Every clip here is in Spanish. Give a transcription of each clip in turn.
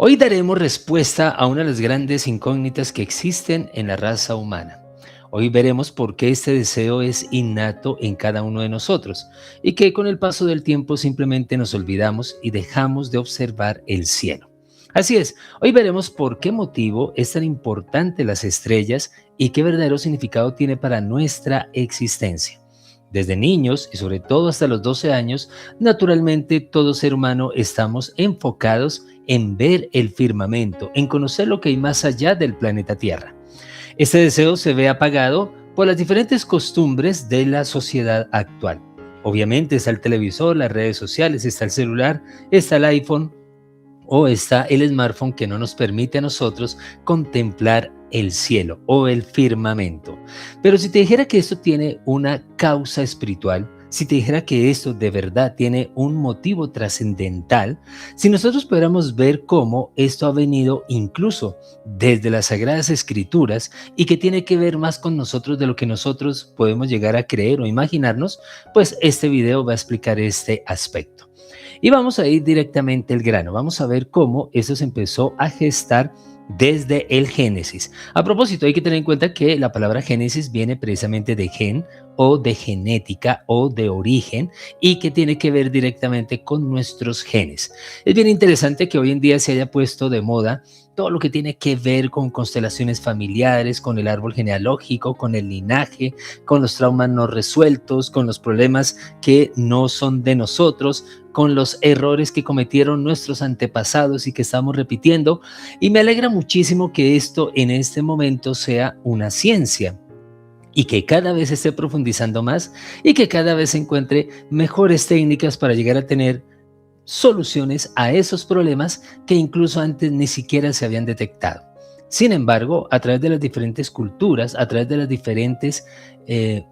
Hoy daremos respuesta a una de las grandes incógnitas que existen en la raza humana. Hoy veremos por qué este deseo es innato en cada uno de nosotros y que con el paso del tiempo simplemente nos olvidamos y dejamos de observar el cielo. Así es, hoy veremos por qué motivo es tan importante las estrellas y qué verdadero significado tiene para nuestra existencia. Desde niños y sobre todo hasta los 12 años, naturalmente todo ser humano estamos enfocados en ver el firmamento, en conocer lo que hay más allá del planeta Tierra. Este deseo se ve apagado por las diferentes costumbres de la sociedad actual. Obviamente está el televisor, las redes sociales, está el celular, está el iPhone, o está el smartphone que no nos permite a nosotros contemplar el cielo o el firmamento. Pero si te dijera que esto tiene una causa espiritual, si te dijera que esto de verdad tiene un motivo trascendental, si nosotros pudiéramos ver cómo esto ha venido incluso desde las Sagradas Escrituras y que tiene que ver más con nosotros de lo que nosotros podemos llegar a creer o imaginarnos, pues este video va a explicar este aspecto. Y vamos a ir directamente al grano. Vamos a ver cómo eso se empezó a gestar desde el Génesis. A propósito, hay que tener en cuenta que la palabra Génesis viene precisamente de gen o de genética o de origen y que tiene que ver directamente con nuestros genes. Es bien interesante que hoy en día se haya puesto de moda todo lo que tiene que ver con constelaciones familiares, con el árbol genealógico, con el linaje, con los traumas no resueltos, con los problemas que no son de nosotros, con los errores que cometieron nuestros antepasados y que estamos repitiendo. Y me alegra muchísimo que esto en este momento sea una ciencia y que cada vez esté profundizando más y que cada vez se encuentre mejores técnicas para llegar a tener soluciones a esos problemas que incluso antes ni siquiera se habían detectado. Sin embargo, a través de las diferentes culturas, a través de las diferentes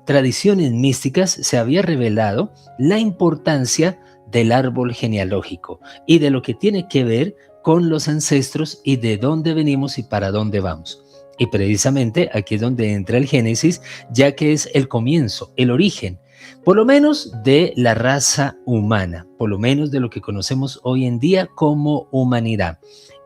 tradiciones místicas, se había revelado la importancia del árbol genealógico y de lo que tiene que ver con los ancestros y de dónde venimos y para dónde vamos. Y precisamente aquí es donde entra el Génesis, ya que es el comienzo, el origen, por lo menos de la raza humana, por lo menos de lo que conocemos hoy en día como humanidad.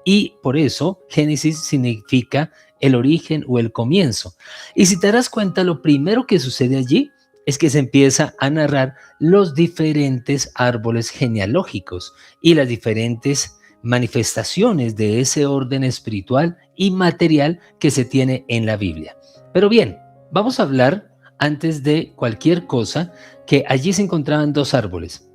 Y por eso Génesis significa el origen o el comienzo. Y si te das cuenta, lo primero que sucede allí es que se empieza a narrar los diferentes árboles genealógicos y las diferentes manifestaciones de ese orden espiritual y material que se tiene en la Biblia. Pero bien, vamos a hablar antes de cualquier cosa que allí se encontraban dos árboles.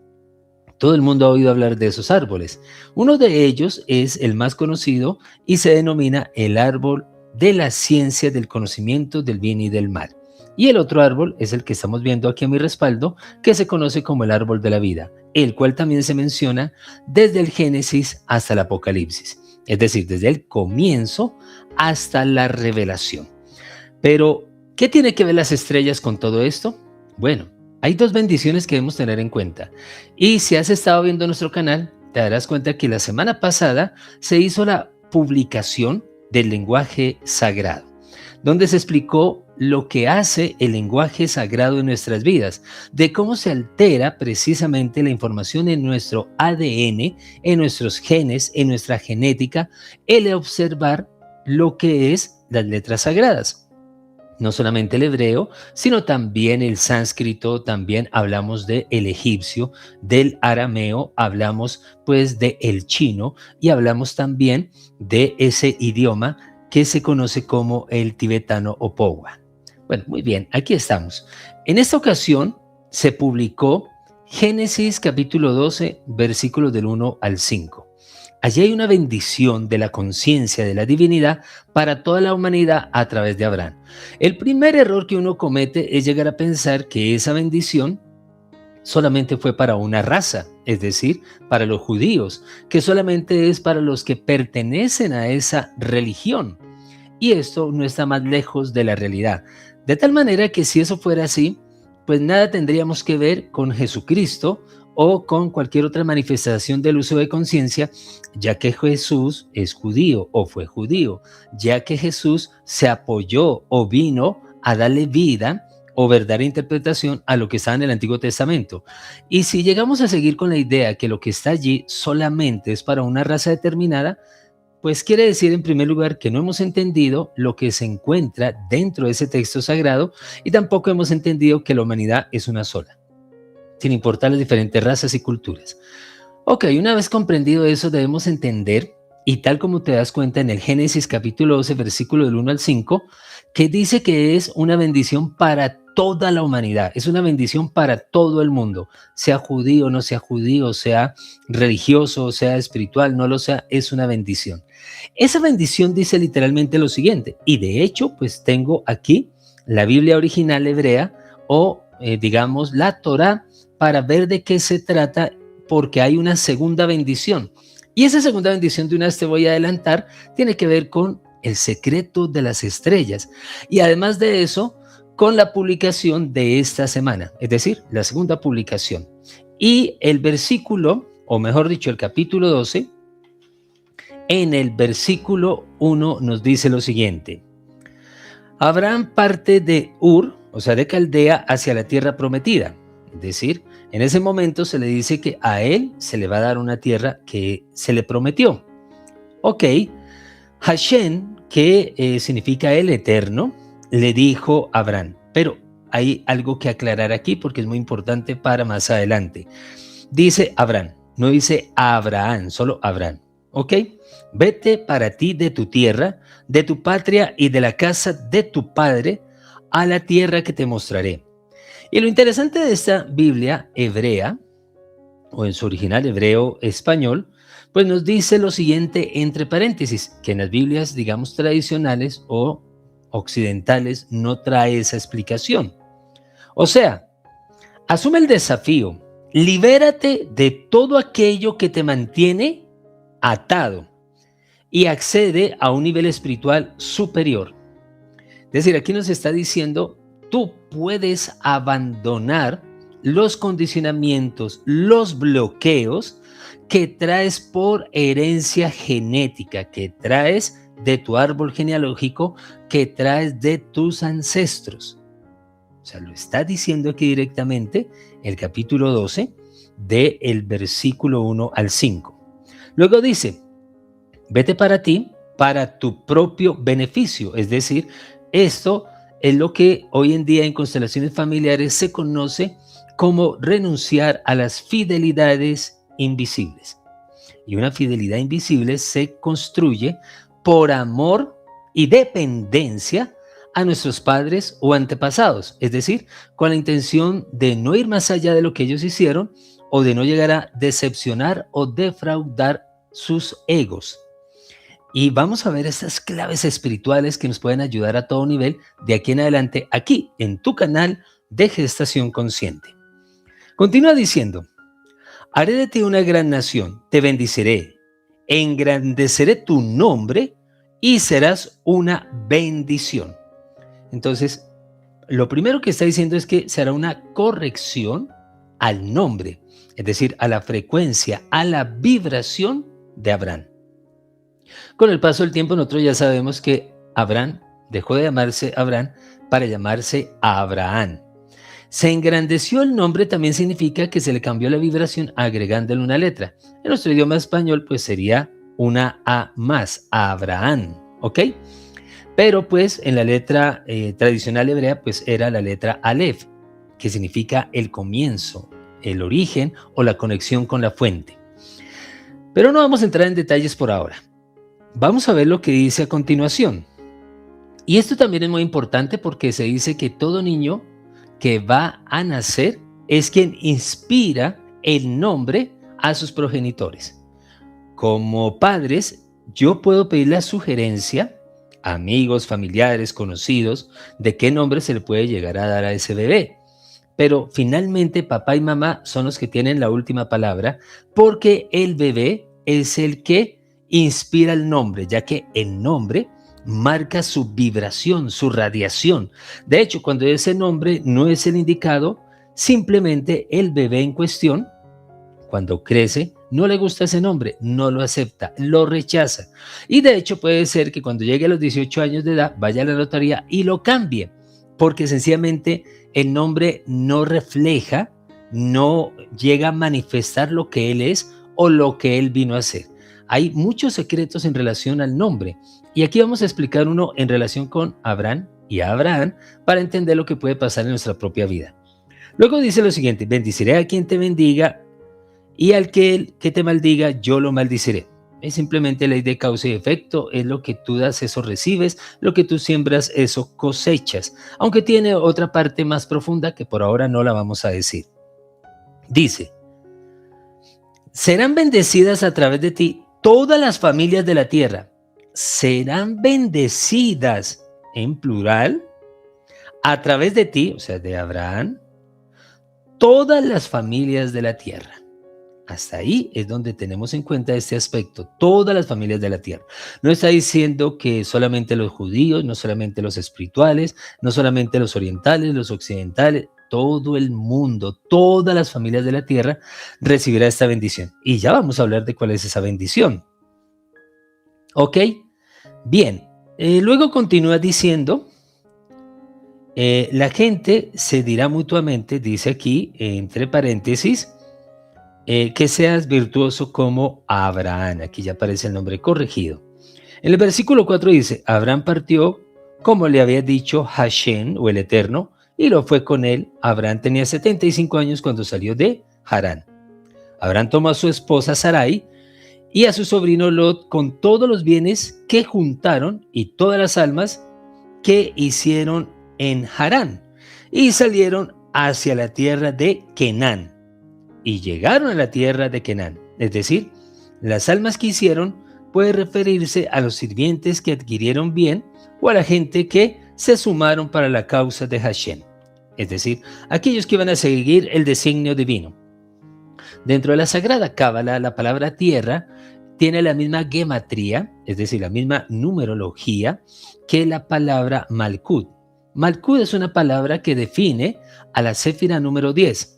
Todo el mundo ha oído hablar de esos árboles. Uno de ellos es el más conocido y se denomina el árbol de la ciencia del conocimiento del bien y del mal. Y el otro árbol es el que estamos viendo aquí a mi respaldo, que se conoce como el árbol de la vida, el cual también se menciona desde el Génesis hasta el Apocalipsis, es decir, desde el comienzo hasta la revelación. Pero, ¿qué tiene que ver las estrellas con todo esto? Bueno, hay dos bendiciones que debemos tener en cuenta. Y si has estado viendo nuestro canal, te darás cuenta que la semana pasada se hizo la publicación del lenguaje sagrado, donde se explicó lo que hace el lenguaje sagrado en nuestras vidas, de cómo se altera precisamente la información en nuestro ADN, en nuestros genes, en nuestra genética, el observar lo que es las letras sagradas. No solamente el hebreo, sino también el sánscrito, también hablamos del egipcio, del arameo, hablamos pues del chino y hablamos también de ese idioma que se conoce como el tibetano o pogwa. Bueno, muy bien, aquí estamos. En esta ocasión se publicó Génesis capítulo 12, versículos del 1 al 5. Allí hay una bendición de la conciencia de la divinidad para toda la humanidad a través de Abraham. El primer error que uno comete es llegar a pensar que esa bendición solamente fue para una raza, es decir, para los judíos, que solamente es para los que pertenecen a esa religión. Y esto no está más lejos de la realidad. De tal manera que si eso fuera así, pues nada tendríamos que ver con Jesucristo o con cualquier otra manifestación del uso de conciencia, ya que Jesús es judío o fue judío, ya que Jesús se apoyó o vino a darle vida o verdadera interpretación a lo que está en el Antiguo Testamento. Y si llegamos a seguir con la idea que lo que está allí solamente es para una raza determinada, pues quiere decir en primer lugar que no hemos entendido lo que se encuentra dentro de ese texto sagrado y tampoco hemos entendido que la humanidad es una sola, sin importar las diferentes razas y culturas. Ok, una vez comprendido eso, debemos entender, y tal como te das cuenta en el Génesis capítulo 12, versículo del 1 al 5, que dice que es una bendición para toda la humanidad, es una bendición para todo el mundo, sea judío, no sea judío, sea religioso, sea espiritual, no lo sea, es una bendición. Esa bendición dice literalmente lo siguiente, y de hecho, pues tengo aquí la Biblia original hebrea o digamos la Torá para ver de qué se trata porque hay una segunda bendición. Y esa segunda bendición, de una vez te voy a adelantar, tiene que ver con el secreto de las estrellas. Y además de eso, con la publicación de esta semana, es decir, la segunda publicación. Y el versículo, o mejor dicho, el capítulo 12, en el versículo 1 nos dice lo siguiente. Abraham parte de Ur, o sea, de Caldea, hacia la tierra prometida. Es decir, en ese momento se le dice que a él se le va a dar una tierra que se le prometió. Ok, Hashem, que significa el eterno, le dijo a Abraham, pero hay algo que aclarar aquí porque es muy importante para más adelante. Dice Abraham, no dice Abraham, solo Abraham. Ok, vete para ti de tu tierra, de tu patria y de la casa de tu padre a la tierra que te mostraré. Y lo interesante de esta Biblia hebrea, o en su original hebreo español, pues nos dice lo siguiente entre paréntesis, que en las Biblias, digamos, tradicionales o occidentales no trae esa explicación. O sea, asume el desafío, libérate de todo aquello que te mantiene atado y accede a un nivel espiritual superior. Es decir, aquí nos está diciendo, tú puedes abandonar los condicionamientos, los bloqueos que traes por herencia genética, que traes de tu árbol genealógico, que traes de tus ancestros. O sea, lo está diciendo aquí directamente el capítulo 12 del versículo 1 al 5. Luego dice, vete para ti, para tu propio beneficio. Es decir, esto es lo que hoy en día en constelaciones familiares se conoce como renunciar a las fidelidades invisibles. Y una fidelidad invisible se construye por amor y dependencia a nuestros padres o antepasados, es decir, con la intención de no ir más allá de lo que ellos hicieron o de no llegar a decepcionar o defraudar sus egos. Y vamos a ver estas claves espirituales que nos pueden ayudar a todo nivel de aquí en adelante, aquí en tu canal de Gestación Consciente. Continúa diciendo, haré de ti una gran nación, te bendeciré, engrandeceré tu nombre y serás una bendición. Entonces, lo primero que está diciendo es que se hará una corrección al nombre, es decir, a la frecuencia, a la vibración de Abraham. Con el paso del tiempo nosotros ya sabemos que Abraham dejó de llamarse Abraham para llamarse Abraham. Se engrandeció el nombre también significa que se le cambió la vibración agregándole una letra. En nuestro idioma español pues sería una A más, Abraham, ¿ok? Pero pues en la letra tradicional hebrea pues era la letra Aleph, que significa el comienzo, el origen o la conexión con la fuente. Pero no vamos a entrar en detalles por ahora. Vamos a ver lo que dice a continuación. Y esto también es muy importante porque se dice que todo niño que va a nacer es quien inspira el nombre a sus progenitores. Como padres, yo puedo pedir la sugerencia a amigos, familiares, conocidos, de qué nombre se le puede llegar a dar a ese bebé. Pero finalmente papá y mamá son los que tienen la última palabra porque el bebé es el que inspira el nombre, ya que el nombre marca su vibración, su radiación. De hecho, cuando ese nombre no es el indicado, simplemente el bebé en cuestión, cuando crece, no le gusta ese nombre, no lo acepta, lo rechaza. Y de hecho puede ser que cuando llegue a los 18 años de edad, vaya a la notaría y lo cambie, porque sencillamente el nombre no refleja, no llega a manifestar lo que él es o lo que él vino a hacer. hay muchos secretos en relación al nombre. Y aquí vamos a explicar uno en relación con Abraham y Abraham para entender lo que puede pasar en nuestra propia vida. Luego dice lo siguiente: bendiciré a quien te bendiga y al que te maldiga, yo lo maldiciré. Es simplemente ley de causa y efecto, es lo que tú das, eso recibes, lo que tú siembras, eso cosechas. Aunque tiene otra parte más profunda que por ahora no la vamos a decir. Dice: serán bendecidas a través de ti todas las familias de la tierra. Serán bendecidas, en plural, a través de ti, o sea, de Abraham, todas las familias de la tierra. Hasta ahí es donde tenemos en cuenta este aspecto, todas las familias de la tierra. No está diciendo que solamente los judíos, no solamente los espirituales, no solamente los orientales, los occidentales, todo el mundo, todas las familias de la tierra recibirá esta bendición. Y ya vamos a hablar de cuál es esa bendición. ¿Ok? Bien, luego continúa diciendo, la gente se dirá mutuamente, dice aquí, entre paréntesis, que seas virtuoso como Abraham. Aquí ya aparece el nombre corregido. En el versículo 4 dice: Abraham partió como le había dicho Hashem, o el Eterno, y lo fue con él. Abraham tenía 75 años cuando salió de Harán. Abraham tomó a su esposa Sarai y a su sobrino Lot con todos los bienes que juntaron y todas las almas que hicieron en Harán, y salieron hacia la tierra de Canaán. Y llegaron a la tierra de Canaán. Es decir, las almas que hicieron puede referirse a los sirvientes que adquirieron bien o a la gente que se sumaron para la causa de Hashem. Es decir, aquellos que iban a seguir el designio divino. Dentro de la Sagrada Cábala, la palabra tierra tiene la misma gematría, es decir, la misma numerología que la palabra Malkut. Malkut es una palabra que define a la Séfira número 10.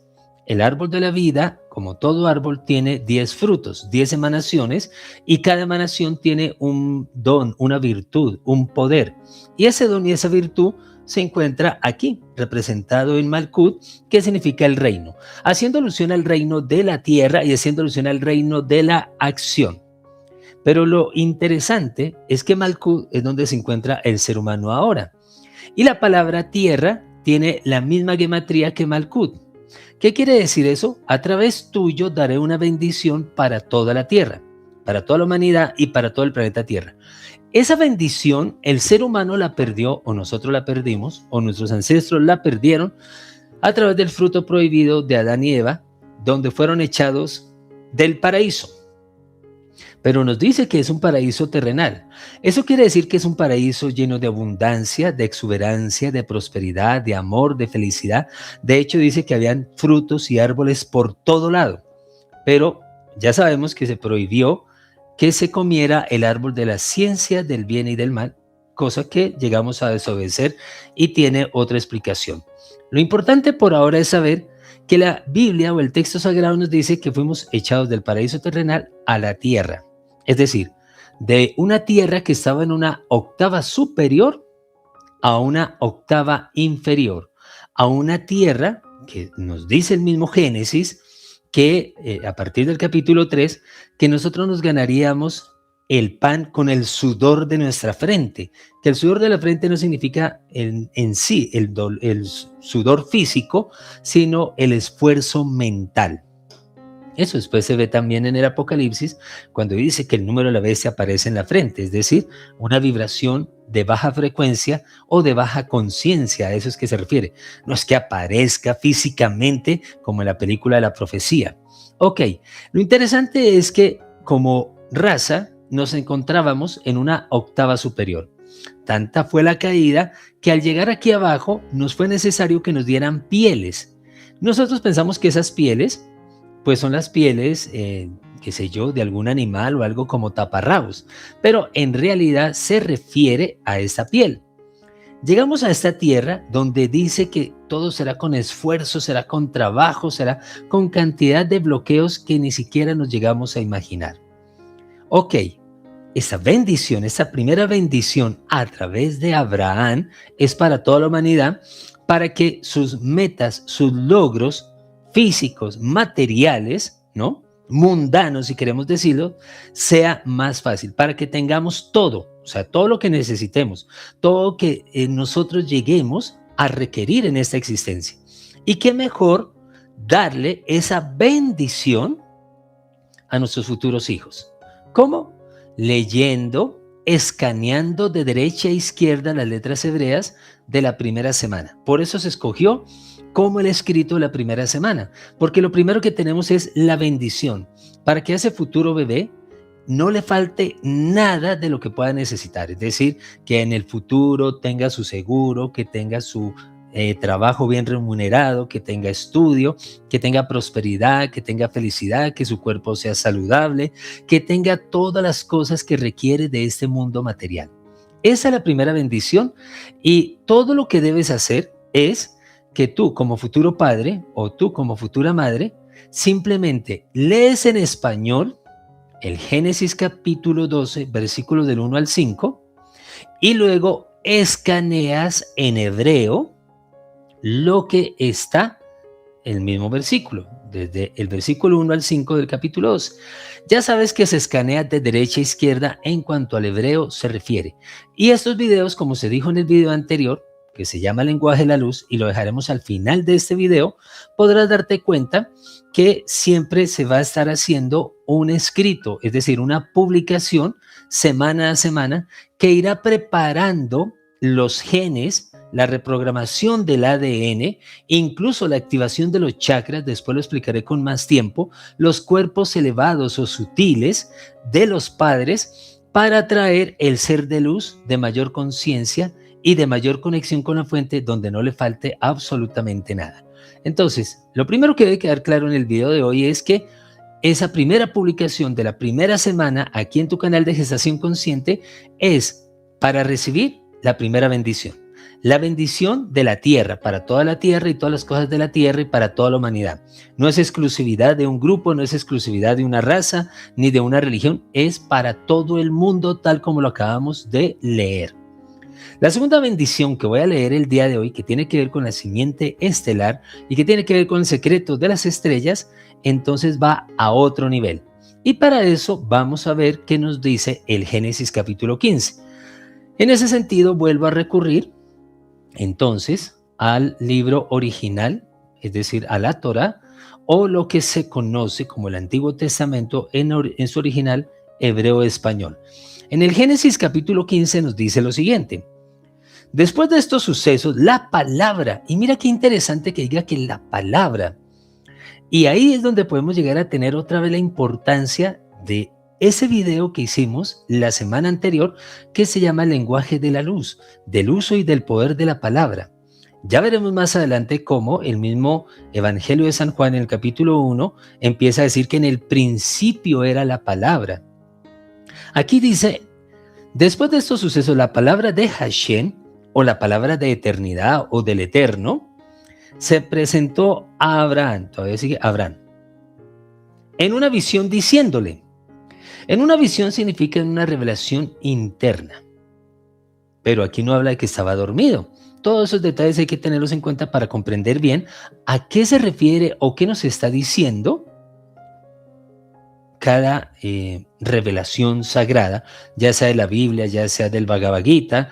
El árbol de la vida, como todo árbol, tiene 10 frutos, 10 emanaciones, y cada emanación tiene un don, una virtud, un poder. Y ese don y esa virtud se encuentra aquí, representado en Malkut, que significa el reino, haciendo alusión al reino de la tierra y haciendo alusión al reino de la acción. Pero lo interesante es que Malkut es donde se encuentra el ser humano ahora. Y la palabra tierra tiene la misma gematría que Malkut. ¿Qué quiere decir eso? A través tuyo daré una bendición para toda la tierra, para toda la humanidad y para todo el planeta Tierra. Esa bendición el ser humano la perdió, o nosotros la perdimos, o nuestros ancestros la perdieron a través del fruto prohibido de Adán y Eva, donde fueron echados del paraíso. Pero nos dice que es un paraíso terrenal. Eso quiere decir que es un paraíso lleno de abundancia, de exuberancia, de prosperidad, de amor, de felicidad. De hecho, dice que habían frutos y árboles por todo lado. Pero ya sabemos que se prohibió que se comiera el árbol de la ciencia del bien y del mal, cosa que llegamos a desobedecer y tiene otra explicación. Lo importante por ahora es saber que la Biblia o el texto sagrado nos dice que fuimos echados del paraíso terrenal a la tierra. Es decir, de una tierra que estaba en una octava superior a una octava inferior, a una tierra que nos dice el mismo Génesis, que a partir del capítulo 3, que nosotros nos ganaríamos el pan con el sudor de nuestra frente, que el sudor de la frente no significa en sí el sudor físico, sino el esfuerzo mental. Eso después se ve también en el Apocalipsis, cuando dice que el número de la bestia aparece en la frente, es decir, una vibración de baja frecuencia o de baja conciencia, a eso es que se refiere. No es que aparezca físicamente como en la película de la profecía. Ok, lo interesante es que como raza nos encontrábamos en una octava superior. Tanta fue la caída que al llegar aquí abajo nos fue necesario que nos dieran pieles. Nosotros pensamos que esas pieles pues son las pieles, qué sé yo, de algún animal o algo como taparrabos, pero en realidad se refiere a esa piel. Llegamos a esta tierra donde dice que todo será con esfuerzo, será con trabajo, será con cantidad de bloqueos que ni siquiera nos llegamos a imaginar. Ok, esa bendición, esa primera bendición a través de Abraham es para toda la humanidad, para que sus metas, sus logros físicos, materiales, ¿no? mundano, si queremos decirlo, sea más fácil, para que tengamos todo, o sea, todo lo que necesitemos, todo que nosotros lleguemos a requerir en esta existencia. Y qué mejor darle esa bendición a nuestros futuros hijos. ¿Cómo? Leyendo, escaneando de derecha a izquierda las letras hebreas de la primera semana. Por eso se escogió como el escrito de la primera semana, porque lo primero que tenemos es la bendición, para que a ese futuro bebé no le falte nada de lo que pueda necesitar. Es decir, que en el futuro tenga su seguro, que tenga su trabajo bien remunerado, que tenga estudio, que tenga prosperidad, que tenga felicidad, que su cuerpo sea saludable, que tenga todas las cosas que requiere de este mundo material. Esa es la primera bendición, y todo lo que debes hacer es que tú como futuro padre o tú como futura madre simplemente lees en español el Génesis capítulo 12, versículos del 1 al 5, y luego escaneas en hebreo lo que está en el mismo versículo, desde el versículo 1 al 5 del capítulo 2. Ya sabes que se escanea de derecha a izquierda en cuanto al hebreo se refiere. Y estos videos, como se dijo en el video anterior, que se llama Lenguaje de la Luz, y lo dejaremos al final de este video, podrás darte cuenta que siempre se va a estar haciendo un escrito, es decir, una publicación semana a semana que irá preparando los genes, la reprogramación del ADN, incluso la activación de los chakras, después lo explicaré con más tiempo, los cuerpos elevados o sutiles de los padres para traer el ser de luz de mayor conciencia y de mayor conexión con la fuente, donde no le falte absolutamente nada. Entonces, lo primero que debe quedar claro en el video de hoy es que esa primera publicación de la primera semana aquí en tu canal de Gestación Consciente es para recibir la primera bendición. La bendición de la tierra, para toda la tierra y todas las cosas de la tierra y para toda la humanidad. No es exclusividad de un grupo, no es exclusividad de una raza ni de una religión, es para todo el mundo, tal como lo acabamos de leer. La segunda bendición que voy a leer el día de hoy, que tiene que ver con la simiente estelar y que tiene que ver con el secreto de las estrellas, entonces va a otro nivel. Y para eso vamos a ver qué nos dice el Génesis capítulo 15. En ese sentido, vuelvo a recurrir entonces al libro original, es decir, a la Torá, o lo que se conoce como el Antiguo Testamento en su original hebreo-español. En el Génesis capítulo 15 nos dice lo siguiente: después de estos sucesos, la palabra, y mira qué interesante que diga que la palabra, y ahí es donde podemos llegar a tener otra vez la importancia de ese video que hicimos la semana anterior, que se llama Lenguaje de la Luz, del uso y del poder de la palabra. Ya veremos más adelante cómo el mismo Evangelio de San Juan en el capítulo 1 empieza a decir que en el principio era la palabra. Aquí dice: después de estos sucesos, la palabra de Hashem, o la palabra de eternidad o del eterno, se presentó a Abraham, todavía sigue Abraham, en una visión diciéndole. En una visión significa en una revelación interna, pero aquí no habla de que estaba dormido. Todos esos detalles hay que tenerlos en cuenta para comprender bien a qué se refiere o qué nos está diciendo cada revelación sagrada, ya sea de la Biblia, ya sea del Bhagavad Gita,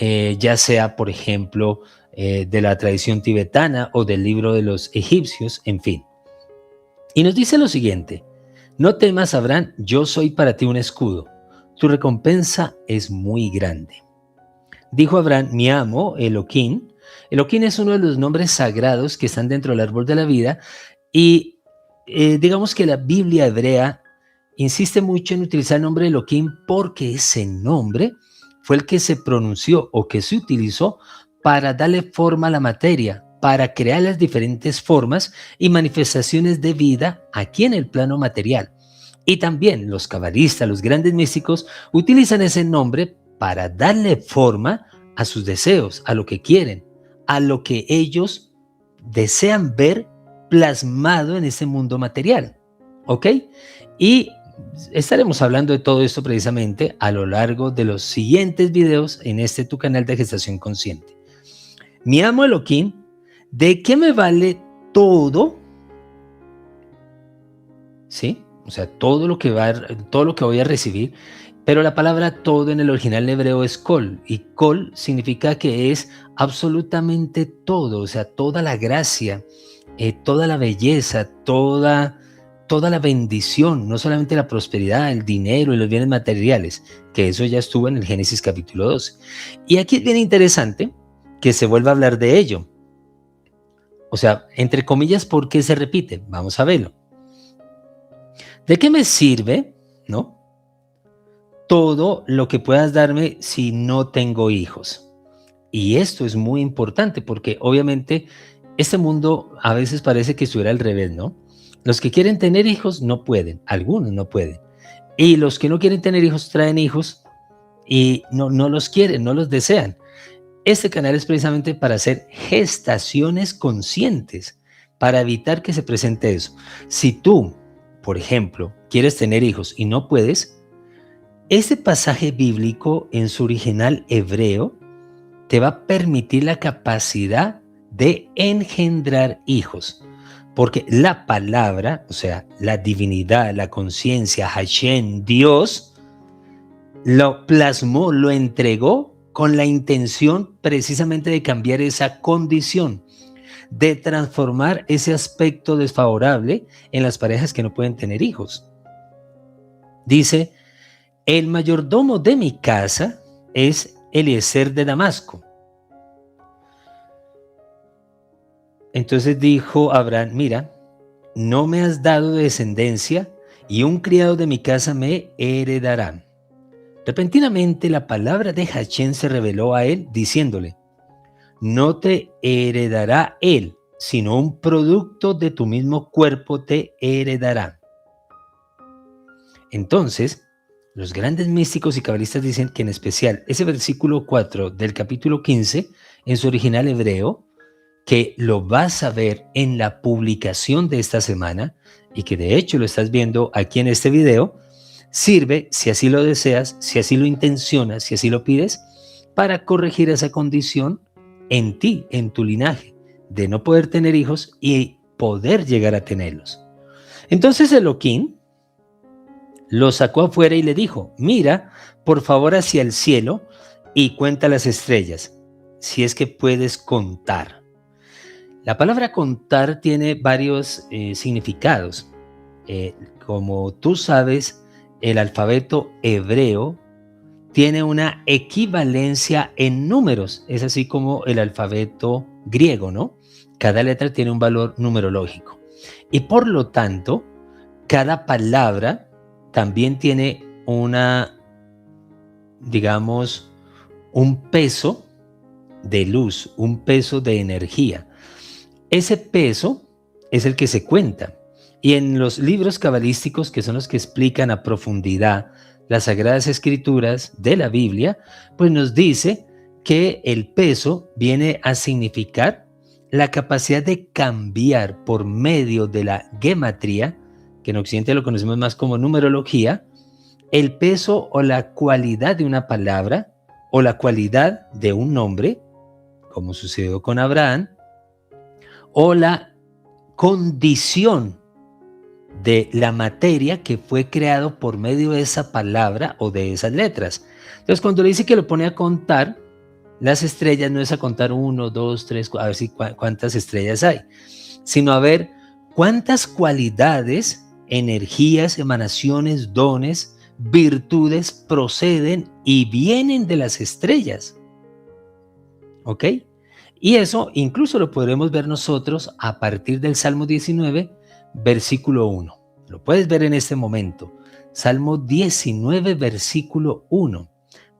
ya sea, por ejemplo, de la tradición tibetana o del libro de los egipcios, en fin. Y nos dice lo siguiente: no temas, Abraham, yo soy para ti un escudo. Tu recompensa es muy grande. Dijo Abraham: mi amo, Elohim. Elohim es uno de los nombres sagrados que están dentro del árbol de la vida, y digamos que la Biblia hebrea insiste mucho en utilizar el nombre Elohim porque ese nombre fue el que se pronunció o que se utilizó para darle forma a la materia, para crear las diferentes formas y manifestaciones de vida aquí en el plano material. Y también los cabalistas, los grandes místicos, utilizan ese nombre para darle forma a sus deseos, a lo que quieren, a lo que ellos desean ver plasmado en ese mundo material. ¿Ok? Y estaremos hablando de todo esto precisamente a lo largo de los siguientes videos en este tu canal de Gestación Consciente. Mi amo Elohim, ¿de qué me vale todo? ¿Sí? sea, todo lo que voy a recibir, pero la palabra todo en el original hebreo es kol, y kol significa que es absolutamente todo, o sea, toda la gracia, toda la belleza, toda la bendición, no solamente la prosperidad, el dinero y los bienes materiales, que eso ya estuvo en el Génesis capítulo 12. Y aquí es bien interesante que se vuelva a hablar de ello. O sea, entre comillas, ¿por qué se repite? Vamos a verlo. ¿De qué me sirve, no? Todo lo que puedas darme si no tengo hijos. Y esto es muy importante porque obviamente este mundo a veces parece que estuviera al revés, ¿no? Los que quieren tener hijos no pueden, algunos no pueden. Y los que no quieren tener hijos traen hijos y no los quieren, no los desean. Este canal es precisamente para hacer gestaciones conscientes, para evitar que se presente eso. Si tú, por ejemplo, quieres tener hijos y no puedes, este pasaje bíblico en su original hebreo te va a permitir la capacidad de engendrar hijos. Porque la palabra, o sea, la divinidad, la conciencia, Hashem, Dios, lo plasmó, lo entregó con la intención precisamente de cambiar esa condición, de transformar ese aspecto desfavorable en las parejas que no pueden tener hijos. Dice, el mayordomo de mi casa es Eliezer de Damasco. Entonces dijo Abraham, mira, no me has dado descendencia y un criado de mi casa me heredará. Repentinamente la palabra de Hashem se reveló a él diciéndole, no te heredará él, sino un producto de tu mismo cuerpo te heredará. Entonces, los grandes místicos y cabalistas dicen que en especial ese versículo 4 del capítulo 15, en su original hebreo, que lo vas a ver en la publicación de esta semana y que de hecho lo estás viendo aquí en este video, sirve, si así lo deseas, si así lo intencionas, si así lo pides, para corregir esa condición en ti, en tu linaje, de no poder tener hijos y poder llegar a tenerlos. Entonces Elohim lo sacó afuera y le dijo, mira, por favor, hacia el cielo y cuenta las estrellas, si es que puedes contar. La palabra contar tiene varios significados. Como tú sabes, el alfabeto hebreo tiene una equivalencia en números. Es así como el alfabeto griego, ¿no? Cada letra tiene un valor numerológico. Y por lo tanto, cada palabra también tiene digamos, un peso de luz, un peso de energía. Ese peso es el que se cuenta. Y en los libros cabalísticos, que son los que explican a profundidad las Sagradas Escrituras de la Biblia, pues nos dice que el peso viene a significar la capacidad de cambiar por medio de la gematría, que en Occidente lo conocemos más como numerología, el peso o la cualidad de una palabra o la cualidad de un nombre, como sucedió con Abraham, o la condición de la materia que fue creado por medio de esa palabra o de esas letras. Entonces, cuando le dice que lo pone a contar las estrellas, no es a contar 1, 2, 3, a ver si cuántas estrellas hay, sino a ver cuántas cualidades, energías, emanaciones, dones, virtudes proceden y vienen de las estrellas. ¿Ok? Y eso incluso lo podremos ver nosotros a partir del Salmo 19, versículo 1. Lo puedes ver en este momento. Salmo 19, versículo 1,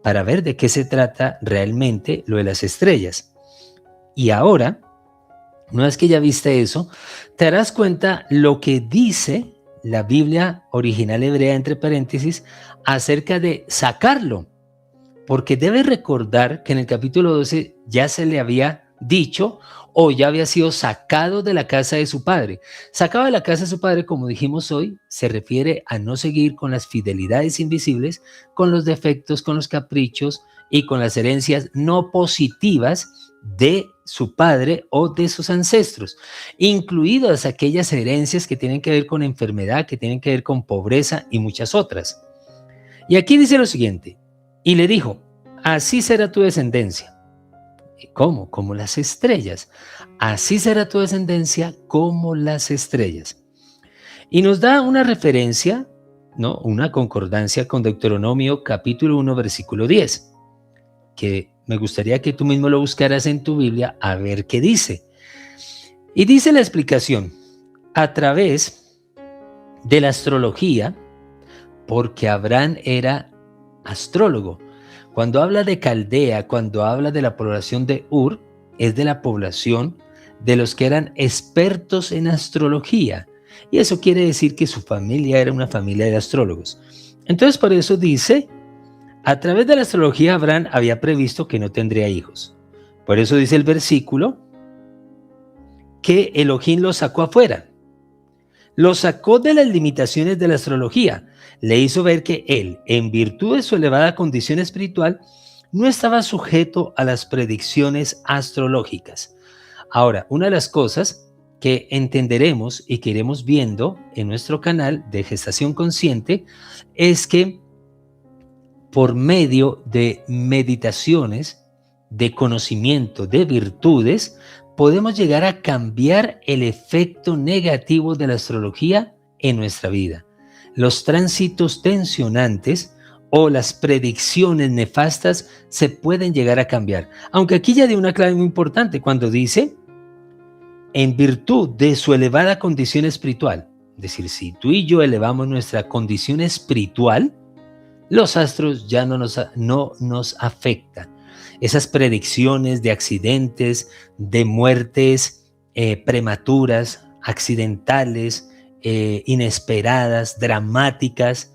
para ver de qué se trata realmente lo de las estrellas. Y ahora, una vez que ya viste eso, te darás cuenta lo que dice la Biblia original hebrea, entre paréntesis, acerca de sacarlo. Porque debes recordar que en el capítulo 12 ya se le había dicho o ya había sido sacado de la casa de su padre. Sacado de la casa de su padre, como dijimos hoy, se refiere a no seguir con las fidelidades invisibles, con los defectos, con los caprichos y con las herencias no positivas de su padre o de sus ancestros, incluidas aquellas herencias que tienen que ver con enfermedad, que tienen que ver con pobreza y muchas otras. Y aquí dice lo siguiente, y le dijo, así será tu descendencia. ¿Cómo? Como las estrellas. Así será tu descendencia como las estrellas. Y nos da una referencia, ¿no? Una concordancia con Deuteronomio capítulo 1, versículo 10, que me gustaría que tú mismo lo buscaras en tu Biblia a ver qué dice. Y dice la explicación, a través de la astrología, porque Abraham era astrólogo. Cuando habla de Caldea, cuando habla de la población de Ur, es de la población de los que eran expertos en astrología. Y eso quiere decir que su familia era una familia de astrólogos. Entonces, por eso dice, a través de la astrología Abraham había previsto que no tendría hijos. Por eso dice el versículo que Elohim lo sacó afuera. Lo sacó de las limitaciones de la astrología. Le hizo ver que él, en virtud de su elevada condición espiritual, no estaba sujeto a las predicciones astrológicas. Ahora, una de las cosas que entenderemos y que iremos viendo en nuestro canal de Gestación Consciente es que por medio de meditaciones, de conocimiento, de virtudes, podemos llegar a cambiar el efecto negativo de la astrología en nuestra vida. Los tránsitos tensionantes o las predicciones nefastas se pueden llegar a cambiar. Aunque aquí ya dio una clave muy importante cuando dice, en virtud de su elevada condición espiritual. Es decir, si tú y yo elevamos nuestra condición espiritual, los astros ya no nos afectan. Esas predicciones de accidentes, de muertes prematuras, accidentales, inesperadas, dramáticas,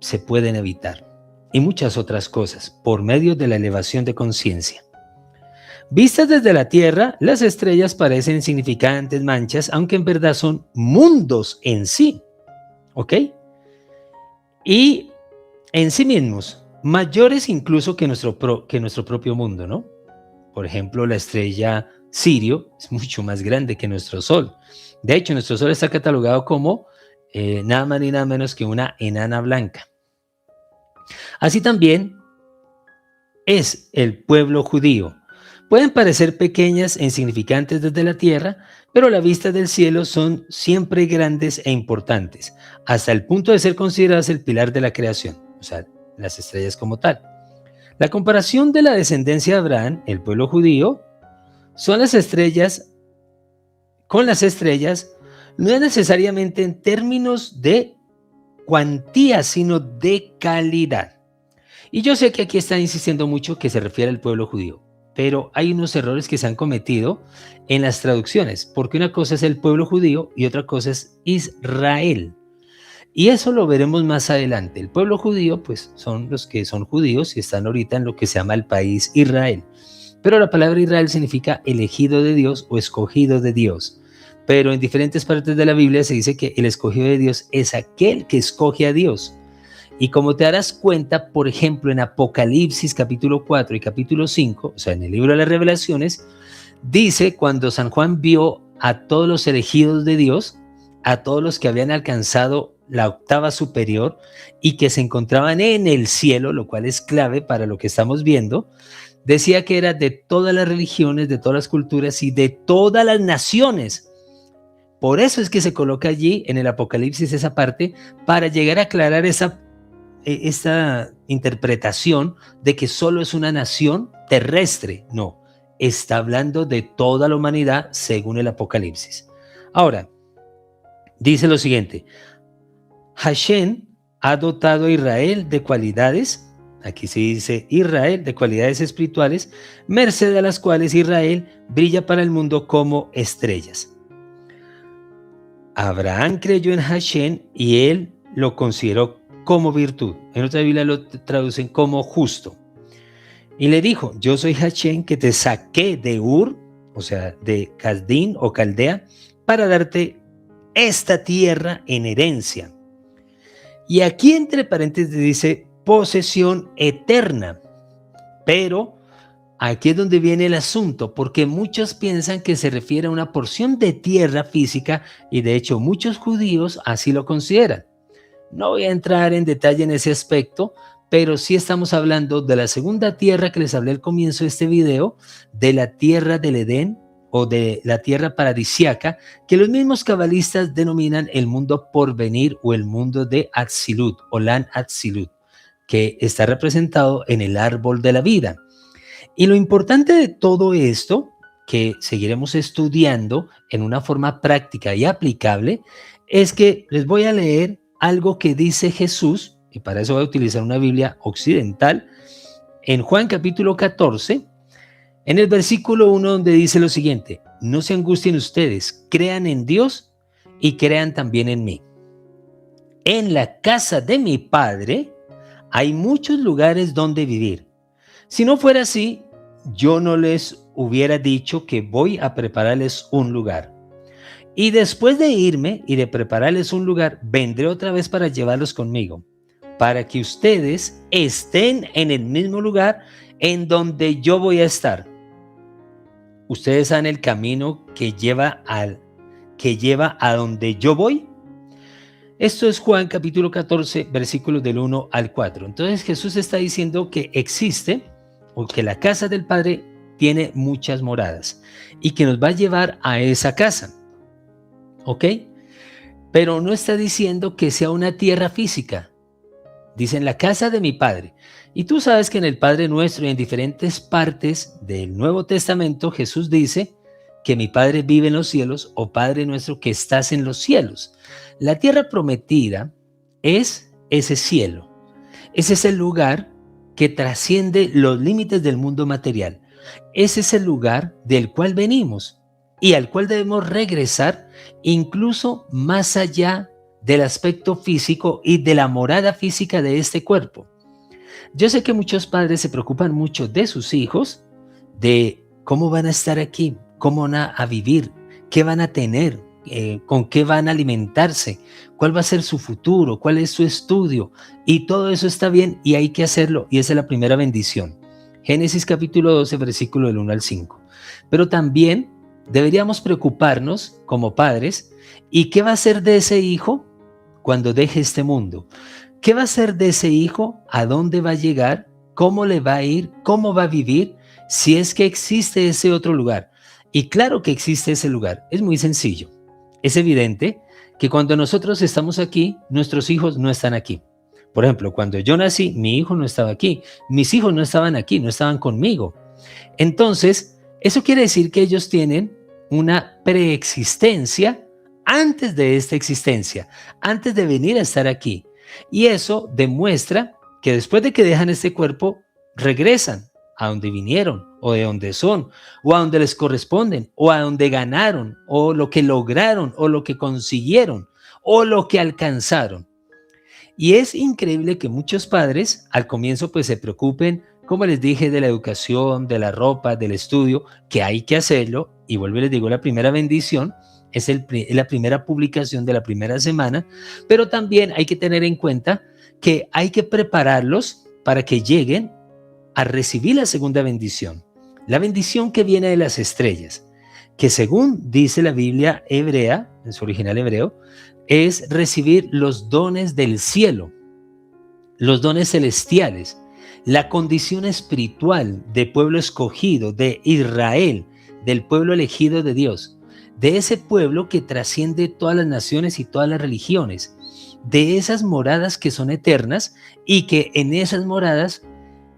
se pueden evitar. Y muchas otras cosas por medio de la elevación de conciencia. Vistas desde la Tierra, las estrellas parecen insignificantes manchas, aunque en verdad son mundos en sí. ¿Ok? Y en sí mismos, mayores incluso que nuestro propio mundo, ¿no? Por ejemplo, la estrella Sirio es mucho más grande que nuestro Sol. De hecho, nuestro Sol está catalogado como nada más ni nada menos que una enana blanca. Así también es el pueblo judío. Pueden parecer pequeñas e insignificantes desde la tierra, pero a la vista del cielo son siempre grandes e importantes, hasta el punto de ser consideradas el pilar de la creación, o sea, las estrellas como tal. La comparación de la descendencia de Abraham, el pueblo judío, son las estrellas con las estrellas, no es necesariamente en términos de cuantía, sino de calidad. Y yo sé que aquí está insistiendo mucho que se refiere al pueblo judío, pero hay unos errores que se han cometido en las traducciones, porque una cosa es el pueblo judío y otra cosa es Israel. Y eso lo veremos más adelante. El pueblo judío, pues, son los que son judíos y están ahorita en lo que se llama el país Israel. Pero la palabra Israel significa elegido de Dios o escogido de Dios. Pero en diferentes partes de la Biblia se dice que el escogido de Dios es aquel que escoge a Dios. Y como te darás cuenta, por ejemplo, en Apocalipsis capítulo 4 y capítulo 5, o sea, en el libro de las Revelaciones, dice cuando San Juan vio a todos los elegidos de Dios, a todos los que habían alcanzado la octava superior y que se encontraban en el cielo, lo cual es clave para lo que estamos viendo, decía que era de todas las religiones, de todas las culturas y de todas las naciones. Por eso es que se coloca allí en el Apocalipsis esa parte para llegar a aclarar esta interpretación de que solo es una nación terrestre. No, está hablando de toda la humanidad según el Apocalipsis. Ahora, dice lo siguiente, Hashem ha dotado a Israel de cualidades, aquí se dice Israel, de cualidades espirituales, merced a las cuales Israel brilla para el mundo como estrellas. Abraham creyó en Hashem y él lo consideró como virtud. En otra Biblia lo traducen como justo. Y le dijo, yo soy Hashem que te saqué de Ur, o sea, de Caldín o Caldea, para darte esta tierra en herencia. Y aquí entre paréntesis dice posesión eterna. Pero aquí es donde viene el asunto, porque muchos piensan que se refiere a una porción de tierra física y de hecho muchos judíos así lo consideran. No voy a entrar en detalle en ese aspecto, pero sí estamos hablando de la segunda tierra que les hablé al comienzo de este video, de la tierra del Edén o de la tierra paradisiaca, que los mismos cabalistas denominan el mundo por venir o el mundo de Atzilut o Lan Atzilut, que está representado en el árbol de la vida. Y lo importante de todo esto, que seguiremos estudiando en una forma práctica y aplicable, es que les voy a leer algo que dice Jesús, y para eso voy a utilizar una Biblia occidental, en Juan capítulo 14, en el versículo 1, donde dice lo siguiente: no se angustien ustedes, crean en Dios y crean también en mí. En la casa de mi Padre hay muchos lugares donde vivir. Si no fuera así, yo no les hubiera dicho que voy a prepararles un lugar. Y después de irme y de prepararles un lugar, vendré otra vez para llevarlos conmigo, para que ustedes estén en el mismo lugar en donde yo voy a estar. ¿Ustedes saben el camino que lleva a donde yo voy? Esto es Juan capítulo 14, versículos del 1 al 4. Entonces Jesús está diciendo que existe, o que la casa del Padre tiene muchas moradas y que nos va a llevar a esa casa. ¿Ok? Pero no está diciendo que sea una tierra física. Dice en la casa de mi Padre. Y tú sabes que en el Padre Nuestro y en diferentes partes del Nuevo Testamento Jesús dice que mi Padre vive en los cielos, o Padre Nuestro que estás en los cielos. La tierra prometida es ese cielo. Ese es el lugar que trasciende los límites del mundo material. Ese es el lugar del cual venimos y al cual debemos regresar, incluso más allá del aspecto físico y de la morada física de este cuerpo. Yo sé que muchos padres se preocupan mucho de sus hijos, de cómo van a estar aquí, cómo van a vivir, qué van a tener, con qué van a alimentarse, cuál va a ser su futuro, cuál es su estudio, y todo eso está bien y hay que hacerlo, y esa es la primera bendición. Génesis capítulo 12, versículo del 1 al 5. Pero también deberíamos preocuparnos como padres, ¿y qué va a ser de ese hijo cuando deje este mundo? ¿Qué va a ser de ese hijo? ¿A dónde va a llegar? ¿Cómo le va a ir? ¿Cómo va a vivir? Si es que existe ese otro lugar. Y claro que existe ese lugar. Es muy sencillo. Es evidente que cuando nosotros estamos aquí, nuestros hijos no están aquí. Por ejemplo, cuando yo nací, mi hijo no estaba aquí. Mis hijos no estaban aquí, no estaban conmigo. Entonces, eso quiere decir que ellos tienen una preexistencia antes de esta existencia, antes de venir a estar aquí. Y eso demuestra que después de que dejan este cuerpo, regresan a donde vinieron, o de donde son, o a donde les corresponden, o a donde ganaron, o lo que lograron, o lo que consiguieron, o lo que alcanzaron. Y es increíble que muchos padres al comienzo pues se preocupen, como les dije, de la educación, de la ropa, del estudio, que hay que hacerlo. Y vuelvo y les digo, la primera bendición es la primera publicación de la primera semana, pero también hay que tener en cuenta que hay que prepararlos para que lleguen a recibir la segunda bendición, la bendición que viene de las estrellas, que según dice la Biblia hebrea, en su original hebreo, es recibir los dones del cielo, los dones celestiales, la condición espiritual de pueblo escogido, de Israel, del pueblo elegido de Dios, de ese pueblo que trasciende todas las naciones y todas las religiones, de esas moradas que son eternas y que en esas moradas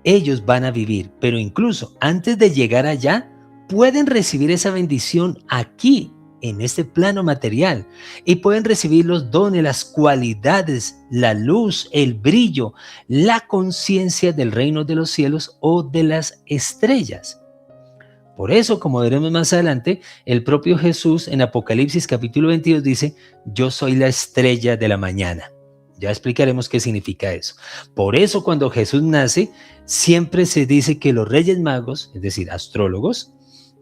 ellos van a vivir. Pero incluso antes de llegar allá, pueden recibir esa bendición aquí, en este plano material, y pueden recibir los dones, las cualidades, la luz, el brillo, la conciencia del reino de los cielos o de las estrellas. Por eso, como veremos más adelante, el propio Jesús en Apocalipsis capítulo 22 dice: yo soy la estrella de la mañana. Ya explicaremos qué significa eso. Por eso, cuando Jesús nace, siempre se dice que los Reyes Magos, es decir, astrólogos,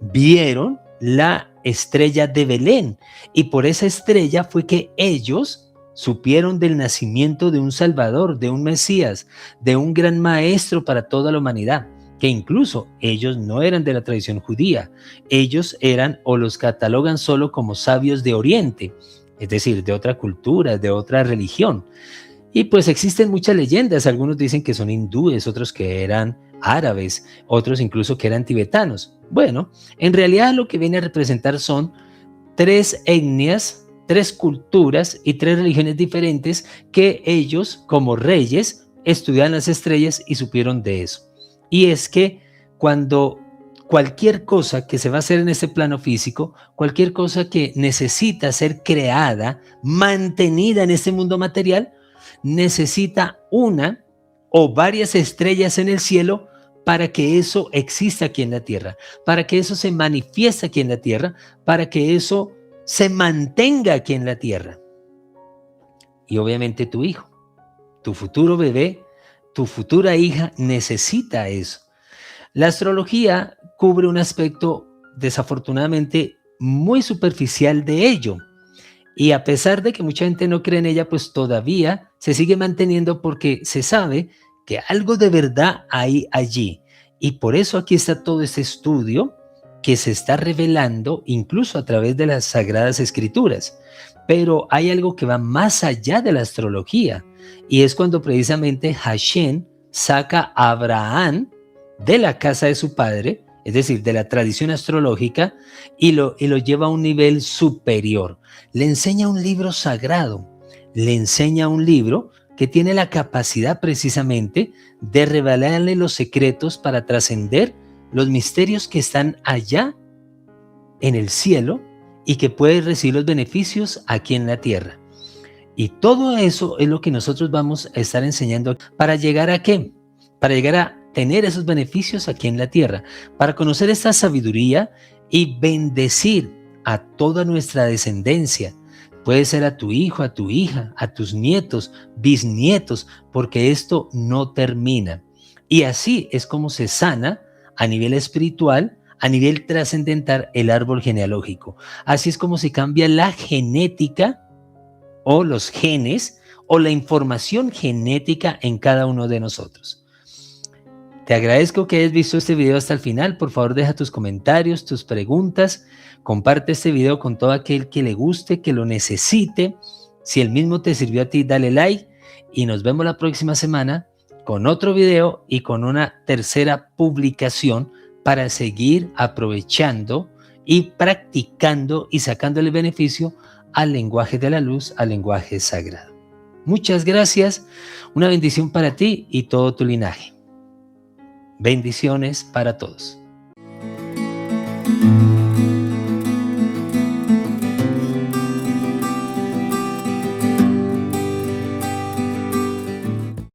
vieron la estrella de Belén, y por esa estrella fue que ellos supieron del nacimiento de un Salvador, de un Mesías, de un gran maestro para toda la humanidad. que incluso ellos no eran de la tradición judía. Ellos eran o los catalogan solo como sabios de Oriente, es decir, de otra cultura, de otra religión. Y pues existen muchas leyendas, algunos dicen que son hindúes, otros que eran árabes, otros incluso que eran tibetanos. Bueno, en realidad lo que viene a representar son tres etnias, tres culturas y tres religiones diferentes que ellos, como reyes, estudiaban las estrellas y supieron de eso. Y es que cuando cualquier cosa que se va a hacer en este plano físico, cualquier cosa que necesita ser creada, mantenida en este mundo material, necesita una o varias estrellas en el cielo para que eso exista aquí en la tierra, para que eso se manifieste aquí en la tierra, para que eso se mantenga aquí en la tierra. Y obviamente tu hijo, tu futuro bebé, tu futura hija necesita eso. La astrología cubre un aspecto desafortunadamente muy superficial de ello. Y a pesar de que mucha gente no cree en ella, pues todavía se sigue manteniendo porque se sabe que algo de verdad hay allí. Y por eso aquí está todo este estudio que se está revelando incluso a través de las Sagradas Escrituras. Pero hay algo que va más allá de la astrología, y es cuando precisamente Hashem saca a Abraham de la casa de su padre, es decir, de la tradición astrológica, y lo lleva a un nivel superior. Le enseña un libro sagrado, le enseña un libro que tiene la capacidad precisamente de revelarle los secretos para trascender los misterios que están allá en el cielo y que puede recibir los beneficios aquí en la tierra. Y todo eso es lo que nosotros vamos a estar enseñando. ¿Para llegar a qué? Para llegar a tener esos beneficios aquí en la tierra, para conocer esta sabiduría y bendecir a toda nuestra descendencia. Puede ser a tu hijo, a tu hija, a tus nietos, bisnietos, porque esto no termina. Y así es como se sana a nivel espiritual, a nivel trascendental, el árbol genealógico. Así es como se cambia la genética o los genes o la información genética en cada uno de nosotros. Te agradezco que hayas visto este video hasta el final. Por favor, deja tus comentarios, tus preguntas. Comparte este video con todo aquel que le guste, que lo necesite. Si el mismo te sirvió a ti, dale like y nos vemos la próxima semana con otro video y con una tercera publicación para seguir aprovechando y practicando y sacándole beneficio al lenguaje de la luz, al lenguaje sagrado. Muchas gracias, una bendición para ti y todo tu linaje. Bendiciones para todos.